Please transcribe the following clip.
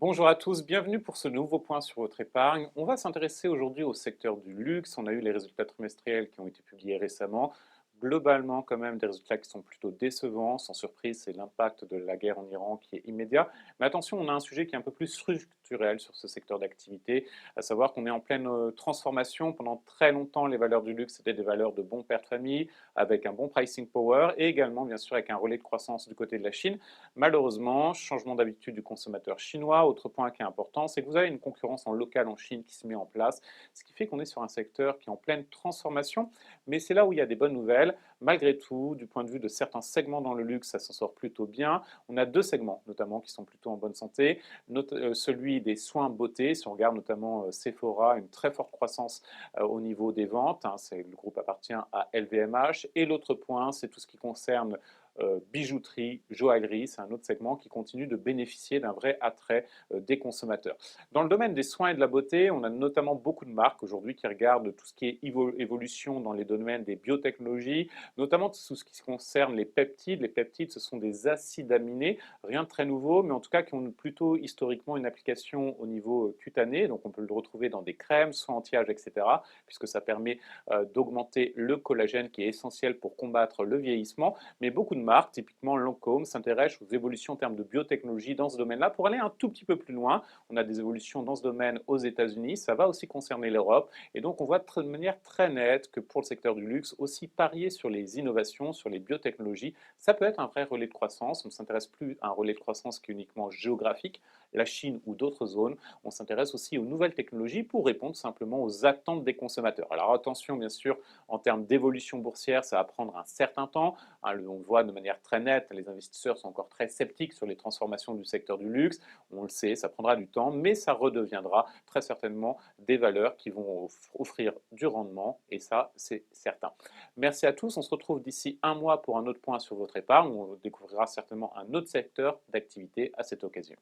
Bonjour à tous, bienvenue pour ce nouveau point sur votre épargne. On va s'intéresser aujourd'hui au secteur du luxe. On a eu les résultats trimestriels qui ont été publiés récemment. Globalement, quand même, des résultats qui sont plutôt décevants. Sans surprise, c'est l'impact de la guerre en Iran qui est immédiat. Mais attention, on a un sujet qui est un peu plus structurel sur ce secteur d'activité, à savoir qu'on est en pleine transformation. Pendant très longtemps, les valeurs du luxe étaient des valeurs de bon père de famille, avec un bon pricing power et également, bien sûr, avec un relais de croissance du côté de la Chine. Malheureusement, changement d'habitude du consommateur chinois. Autre point qui est important, c'est que vous avez une concurrence en local en Chine qui se met en place, ce qui fait qu'on est sur un secteur qui est en pleine transformation. Mais c'est là où il y a des bonnes nouvelles. Malgré tout, du point de vue de certains segments dans le luxe, ça s'en sort plutôt bien. On a deux segments notamment qui sont plutôt en bonne santé. Celui des soins beauté, si on regarde notamment Sephora, une très forte croissance au niveau des ventes. Le groupe appartient à LVMH. Et l'autre point, c'est tout ce qui concerne bijouterie, joaillerie, c'est un autre segment qui continue de bénéficier d'un vrai attrait des consommateurs. Dans le domaine des soins et de la beauté, on a notamment beaucoup de marques aujourd'hui qui regardent tout ce qui est évolution dans les domaines des biotechnologies, notamment tout ce qui concerne les peptides. Les peptides, ce sont des acides aminés, rien de très nouveau, mais en tout cas qui ont plutôt historiquement une application au niveau cutané, donc on peut le retrouver dans des crèmes, soins anti-âge, etc., puisque ça permet d'augmenter le collagène qui est essentiel pour combattre le vieillissement. Mais beaucoup de marques, typiquement Lancôme, s'intéressent aux évolutions en termes de biotechnologie dans ce domaine-là. Pour aller un tout petit peu plus loin, on a des évolutions dans ce domaine aux États-Unis, ça va aussi concerner l'Europe. Et donc, on voit de manière très nette que pour le secteur du luxe, aussi parier sur les innovations, sur les biotechnologies, ça peut être un vrai relais de croissance. On ne s'intéresse plus à un relais de croissance qui est uniquement géographique, la Chine ou d'autres zones. On s'intéresse aussi aux nouvelles technologies pour répondre simplement aux attentes des consommateurs. Alors attention, bien sûr, en termes d'évolution boursière, ça va prendre un certain temps. On le voit de manière très nette, les investisseurs sont encore très sceptiques sur les transformations du secteur du luxe. On le sait, ça prendra du temps, mais ça redeviendra très certainement des valeurs qui vont offrir du rendement, et ça, c'est certain. Merci à tous, on se retrouve d'ici un mois pour un autre point sur votre épargne. On découvrira certainement un autre secteur d'activité à cette occasion.